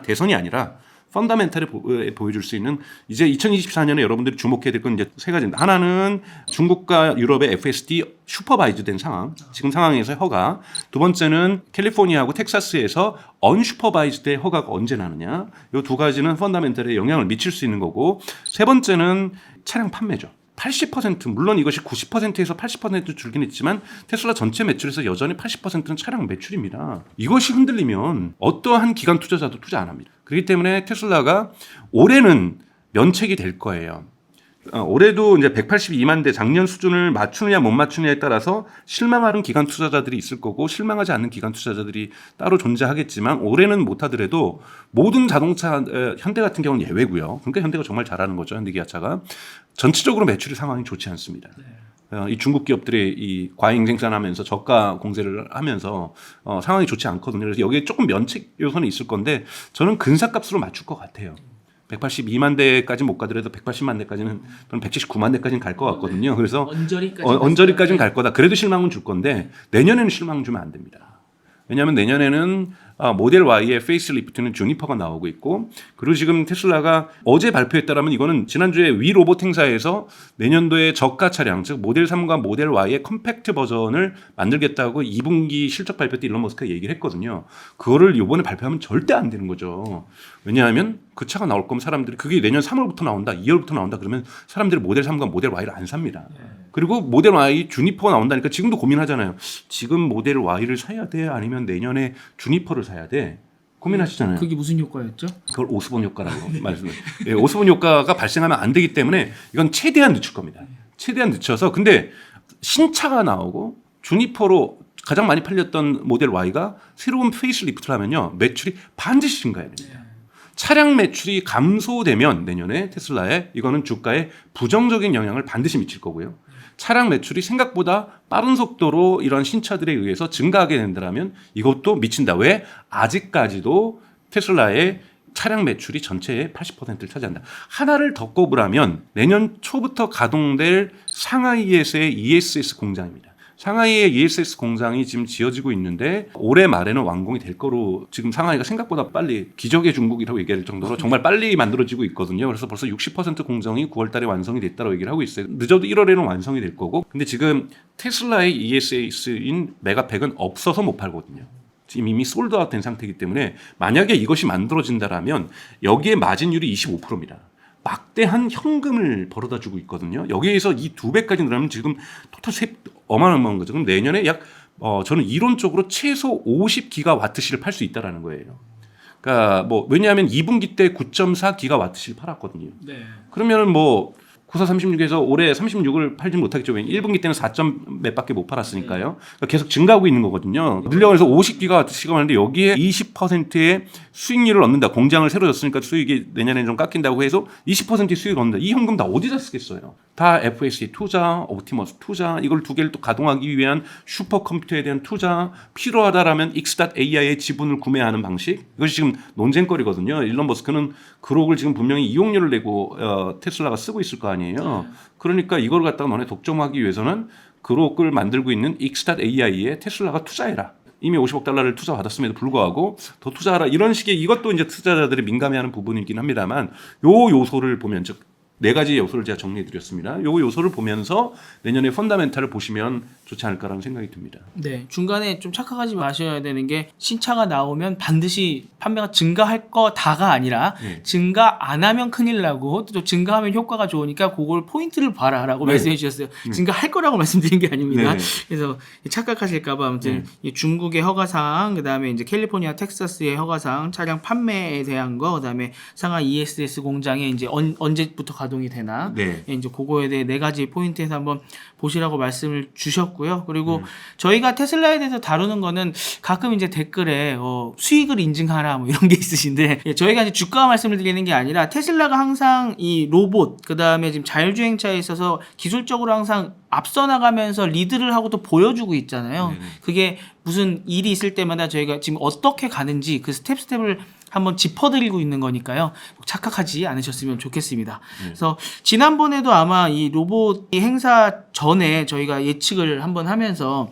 대선이 아니라 펀다멘탈에 보여줄 수 있는 이제 2024년에 여러분들이 주목해야 될 건 이제 세 가지입니다. 하나는 중국과 유럽의 FSD 슈퍼바이즈된 상황, 지금 상황에서 허가. 두 번째는 캘리포니아하고 텍사스에서 언슈퍼바이즈된 허가가 언제 나느냐. 이 두 가지는 펀다멘탈에 영향을 미칠 수 있는 거고. 세 번째는 차량 판매죠. 80% 물론 이것이 90%에서 80% 줄긴 했지만 테슬라 전체 매출에서 여전히 80%는 차량 매출입니다. 이것이 흔들리면 어떠한 기관 투자자도 투자 안 합니다. 그렇기 때문에 테슬라가 올해는 면책이 될 거예요. 올해도 이제 182만 대 작년 수준을 맞추느냐 못 맞추느냐에 따라서 실망하는 기관 투자자들이 있을 거고 실망하지 않는 기관 투자자들이 따로 존재하겠지만 올해는 못하더라도 모든 자동차 현대 같은 경우는 예외고요. 그러니까 현대가 정말 잘하는 거죠. 현대기아차가 전체적으로 매출이 상황이 좋지 않습니다. 이 중국 기업들이 이 과잉 생산하면서 저가 공세를 하면서 상황이 좋지 않거든요. 그래서 여기에 조금 면책 요소는 있을 건데 저는 근사값으로 맞출 것 같아요. 182만 대까지 못 가더라도 180만 대까지는 또는 179만 대까지는 갈 것 같거든요. 그래서 언저리까지는 갈 거다. 그래도 실망은 줄 건데 내년에는 실망 주면 안 됩니다. 왜냐하면 내년에는 모델 Y의 페이스리프트는 주니퍼가 나오고 있고 그리고 지금 테슬라가 어제 발표했다라면 이거는 지난주에 위 로봇 행사에서 내년도에 저가 차량 즉 모델 3과 모델 Y의 컴팩트 버전을 만들겠다고 2분기 실적 발표 때 일론 머스크가 얘기를 했거든요. 그거를 이번에 발표하면 절대 안 되는 거죠. 왜냐하면 그 차가 나올 거면 사람들이 그게 내년 3월부터 나온다, 2월부터 나온다 그러면 사람들이 모델 3과 모델 Y를 안 삽니다. 그리고 모델 Y 주니퍼가 나온다니까 지금도 고민하잖아요. 지금 모델 Y를 사야 돼? 아니면 내년에 주니퍼를 사야 돼? 고민하시잖아요. 그게 무슨 효과였죠? 그걸 오스본 효과라고 말씀을. 예, 오스본 효과가 발생하면 안 되기 때문에 이건 최대한 늦출 겁니다. 최대한 늦춰서 근데 신차가 나오고 주니퍼로 가장 많이 팔렸던 모델 Y가 새로운 페이스리프트를 하면요. 매출이 반드시 증가해야 됩니다. 차량 매출이 감소되면 내년에 테슬라에 이거는 주가에 부정적인 영향을 반드시 미칠 거고요. 차량 매출이 생각보다 빠른 속도로 이런 신차들에 의해서 증가하게 된다면 이것도 미친다. 왜? 아직까지도 테슬라의 차량 매출이 전체의 80%를 차지한다. 하나를 더 꼽으라면 내년 초부터 가동될 상하이에서의 ESS 공장입니다. 상하이의 ESS 공장이 지금 지어지고 있는데 올해 말에는 완공이 될 거로 지금 상하이가 생각보다 빨리 기적의 중국이라고 얘기할 정도로 정말 빨리 만들어지고 있거든요. 그래서 벌써 60% 공정이 9월 달에 완성이 됐다고 얘기를 하고 있어요. 늦어도 1월에는 완성이 될 거고 근데 지금 테슬라의 ESS인 메가팩은 없어서 못 팔거든요. 지금 이미 솔드아웃 된 상태이기 때문에 만약에 이것이 만들어진다라면 여기에 마진율이 25%입니다. 막대한 현금을 벌어다 주고 있거든요. 여기에서 이 2배까지 늘어나면 지금 토탈 어마어마한 거죠. 그럼 내년에 저는 이론적으로 최소 50기가와트시를 팔 수 있다라는 거예요. 그러니까 왜냐하면 2분기 때 9.4기가와트시를 팔았거든요. 네. 그러면은 94, 36에서 올해 36을 팔지 못하겠죠. 왜냐면 1분기 때는 4점 몇밖에 못 팔았으니까요. 그러니까 계속 증가하고 있는 거거든요. 늘려가면서 50기가와트시가 많은데 여기에 20%의 수익률을 얻는다. 공장을 새로 졌으니까 수익이 내년에 좀 깎인다고 해서 20%의 수익을 얻는다. 이 현금 다 어디다 쓰겠어요? 다 FSD 투자, 옵티머스 투자, 이걸 두 개를 또 가동하기 위한 슈퍼컴퓨터에 대한 투자, 필요하다라면 X.AI의 지분을 구매하는 방식. 이것이 지금 논쟁거리거든요. 일론 머스크는 그록을 지금 분명히 이용료를 내고 테슬라가 쓰고 있을 거 아니에요. 그러니까 이걸 갖다가 너네 독점하기 위해서는 그록을 만들고 있는 X.AI에 테슬라가 투자해라. 이미 50억 달러를 투자받았음에도 불구하고 더 투자하라. 이런 식의 이것도 이제 투자자들이 민감해하는 부분이긴 합니다만 요 요소를 보면 즉 4가지 요소를 제가 정리해드렸습니다. 요 요소를 보면서 내년에 펀다멘탈을 보시면 좋지 않을까라는 생각이 듭니다. 네, 중간에 좀 착각하지 마셔야 되는 게 신차가 나오면 반드시 판매가 증가할 거다가 아니라 증가 안 하면 큰일 나고 또 증가하면 효과가 좋으니까 그걸 포인트를 봐라라고 말씀해 주셨어요. 증가할 거라고 말씀드린 게 아닙니다. 그래서 착각하실까봐 아무튼 이 중국의 허가사항, 그다음에 이제 캘리포니아, 텍사스의 허가사항, 차량 판매에 대한 거, 그다음에 상하이 ESS 공장에 이제 언제부터 가동이 되나, 이제 그거에 대해 4가지 포인트에서 한번 보시라고 말씀을 주셨고요. 그리고 저희가 테슬라에 대해서 다루는 거는 가끔 이제 댓글에 수익을 인증하라 뭐 이런 게 있으신데 저희가 이제 주가 말씀을 드리는 게 아니라 테슬라가 항상 이 로봇 그다음에 지금 자율주행차에 있어서 기술적으로 항상 앞서 나가면서 리드를 하고 또 보여주고 있잖아요. 그게 무슨 일이 있을 때마다 저희가 지금 어떻게 가는지 그 스텝을 한번 짚어드리고 있는 거니까요. 착각하지 않으셨으면 좋겠습니다. 그래서 지난번에도 아마 이 로봇 행사 전에 저희가 예측을 한번 하면서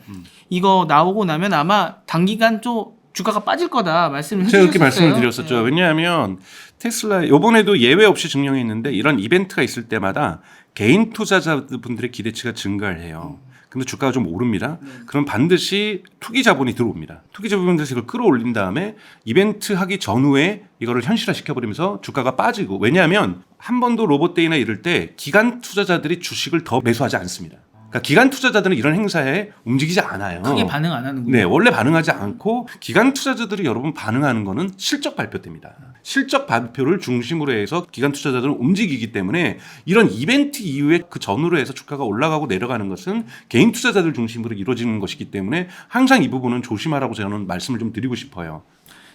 이거 나오고 나면 아마 단기간 좀 주가가 빠질 거다 말씀을 해주셨어요. 제가 그렇게 말씀을 드렸었죠. 왜냐하면 테슬라 이번에도 예외 없이 증명했는데 이런 이벤트가 있을 때마다 개인 투자자분들의 기대치가 증가를 해요. 근데 주가가 좀 오릅니다. 그럼 반드시 투기 자본이 들어옵니다. 투기 자본들에서 이걸 끌어올린 다음에 이벤트 하기 전후에 이거를 현실화 시켜버리면서 주가가 빠지고, 왜냐하면 한 번도 로봇데이나 이럴 때 기관 투자자들이 주식을 더 매수하지 않습니다. 그러니까 기관 투자자들은 이런 행사에 움직이지 않아요. 크게 반응 안 하는군요. 네, 원래 반응하지 않고 기관 투자자들이 여러분 반응하는 거는 실적 발표 때입니다. 실적 발표를 중심으로 해서 기관 투자자들은 움직이기 때문에 이런 이벤트 이후에 그 전후로 해서 주가가 올라가고 내려가는 것은 개인 투자자들 중심으로 이루어지는 것이기 때문에 항상 이 부분은 조심하라고 저는 말씀을 좀 드리고 싶어요.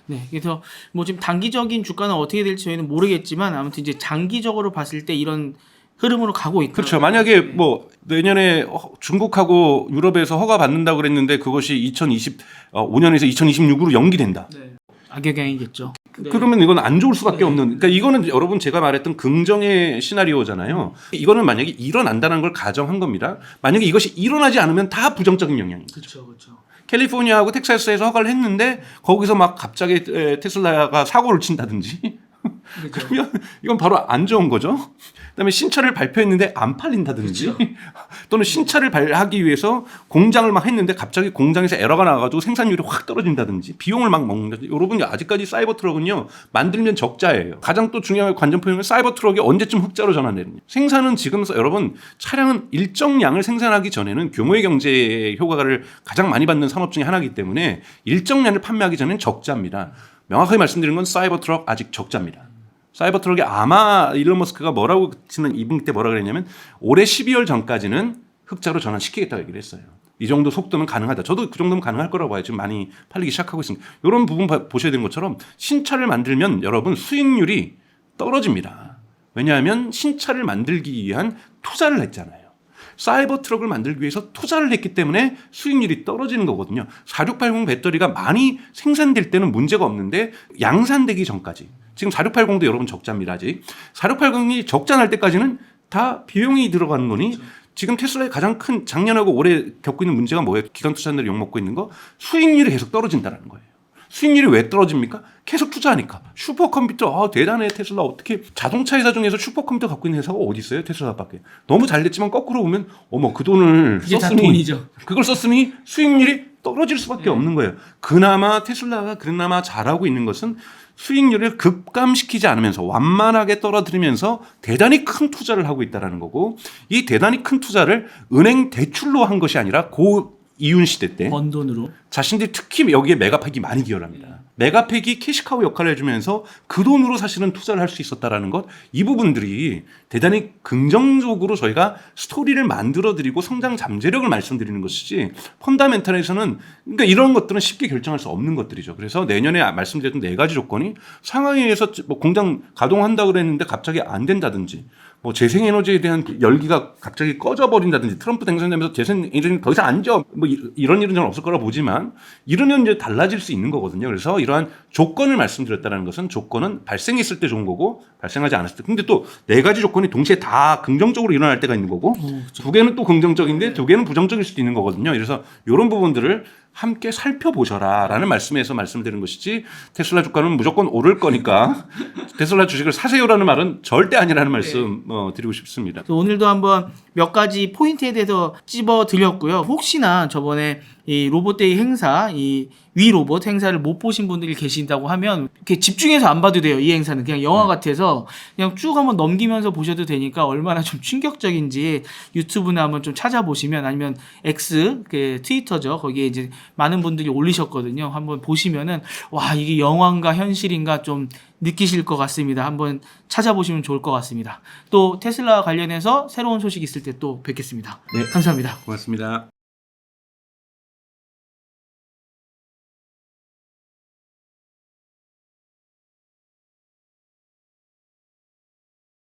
네, 그래서 뭐 지금 단기적인 주가는 어떻게 될지 저희는 모르겠지만 아무튼 이제 장기적으로 봤을 때 이런 흐름으로 가고 있다. 그렇죠. 만약에 내년에 중국하고 유럽에서 허가 받는다고 그랬는데 그것이 2025년에서 2026으로 연기된다. 악영향이겠죠. 그러면 이건 안 좋을 수밖에 없는. 그러니까 이거는 여러분 제가 말했던 긍정의 시나리오잖아요. 이거는 만약에 일어난다는 걸 가정한 겁니다. 만약에 이것이 일어나지 않으면 다 부정적인 영향이죠. 그렇죠. 캘리포니아하고 텍사스에서 허가를 했는데 거기서 막 갑자기 테슬라가 사고를 친다든지 그러면 이건 바로 안 좋은 거죠. 그다음에 신차를 발표했는데 안 팔린다든지 또는 신차를 발하기 위해서 공장을 막 했는데 갑자기 공장에서 에러가 나가지고 생산율이 확 떨어진다든지 비용을 막 먹는다든지. 여러분 아직까지 사이버 트럭은요 만들면 적자예요. 가장 또 중요한 관전 포인트는 사이버 트럭이 언제쯤 흑자로 전환되느냐. 생산은 지금 여러분 차량은 일정량을 생산하기 전에는 규모의 경제 효과를 가장 많이 받는 산업 중에 하나이기 때문에 일정량을 판매하기 전에는 적자입니다. 명확하게 말씀드리는 건 사이버 트럭 아직 적자입니다. 사이버 트럭이 아마 일론 머스크가 뭐라고 지난 2분기 때 뭐라 그랬냐면 올해 12월 전까지는 흑자로 전환시키겠다고 얘기를 했어요. 이 정도 속도는 가능하다. 저도 그 정도면 가능할 거라고 봐요. 지금 많이 팔리기 시작하고 있습니다. 이런 부분 보셔야 되는 것처럼 신차를 만들면 여러분 수익률이 떨어집니다. 왜냐하면 신차를 만들기 위한 투자를 했잖아요. 사이버 트럭을 만들기 위해서 투자를 했기 때문에 수익률이 떨어지는 거거든요. 4680 배터리가 많이 생산될 때는 문제가 없는데 양산되기 전까지, 지금 4680도 여러분 적자입니다. 아직 4680이 적자 날 때까지는 다 비용이 들어가는 거니 지금 테슬라의 가장 큰 작년하고 올해 겪고 있는 문제가 뭐예요? 기관 투자자들이 욕먹고 있는 거, 수익률이 계속 떨어진다는 거예요. 수익률이 왜 떨어집니까? 계속 투자하니까. 슈퍼컴퓨터, 대단해 테슬라. 어떻게 자동차 회사 중에서 슈퍼컴퓨터 갖고 있는 회사가 어디 있어요? 테슬라밖에. 너무 잘 됐지만 거꾸로 보면 어머 그 돈을 그게 다 썼으니 돈이죠. 그걸 썼으니 수익률이 떨어질 수밖에 없는 거예요. 그나마 테슬라가 그나마 잘하고 있는 것은 수익률을 급감시키지 않으면서 완만하게 떨어뜨리면서 대단히 큰 투자를 하고 있다는 거고, 이 대단히 큰 투자를 은행 대출로 한 것이 아니라 고 이윤 시대 때 번 돈으로. 자신들이 특히 여기에 메가팩이 많이 기여를 합니다. 메가팩이 캐시카우 역할을 해주면서 그 돈으로 사실은 투자를 할 수 있었다라는 것, 이 부분들이 대단히 긍정적으로 저희가 스토리를 만들어드리고 성장 잠재력을 말씀드리는 것이지, 펀다멘탈에서는 그러니까 이런 것들은 쉽게 결정할 수 없는 것들이죠. 그래서 내년에 말씀드렸던 4가지 조건이 상하이에서 뭐 공장 가동한다 그랬는데 갑자기 안 된다든지, 뭐 재생에너지에 대한 열기가 갑자기 꺼져버린다든지, 트럼프 당선되면서 재생에너지는 더 이상 안 져, 뭐 이런 일은 저는 없을 거라 보지만 이러면 이제 달라질 수 있는 거거든요. 그래서 이러한 조건을 말씀드렸다는 것은, 조건은 발생했을 때 좋은 거고 발생하지 않았을 때. 근데 또 4가지 조건이 동시에 다 긍정적으로 일어날 때가 있는 거고, 2개는 또 긍정적인데 2개는 부정적일 수도 있는 거거든요. 그래서 이런 부분들을 함께 살펴보셔라라는 말씀에서 말씀드리는 것이지, 테슬라 주가는 무조건 오를 거니까 테슬라 주식을 사세요라는 말은 절대 아니라는 말씀 드리고 싶습니다. 오늘도 한번 몇 가지 포인트에 대해서 찝어 드렸고요. 혹시나 저번에 이 로봇데이 행사, 이 위 로봇 행사를 못 보신 분들이 계신다고 하면 이렇게 집중해서 안 봐도 돼요. 이 행사는 그냥 영화 같아서 그냥 쭉 한번 넘기면서 보셔도 되니까 얼마나 좀 충격적인지 유튜브나 한번 좀 찾아보시면, 아니면 X 그 트위터죠. 거기에 이제 많은 분들이 올리셨거든요. 한번 보시면은 와, 이게 영화인가 현실인가 좀 느끼실 것 같습니다. 한번 찾아보시면 좋을 것 같습니다. 또 테슬라와 관련해서 새로운 소식 있을 때 또 뵙겠습니다. 네. 감사합니다. 고맙습니다.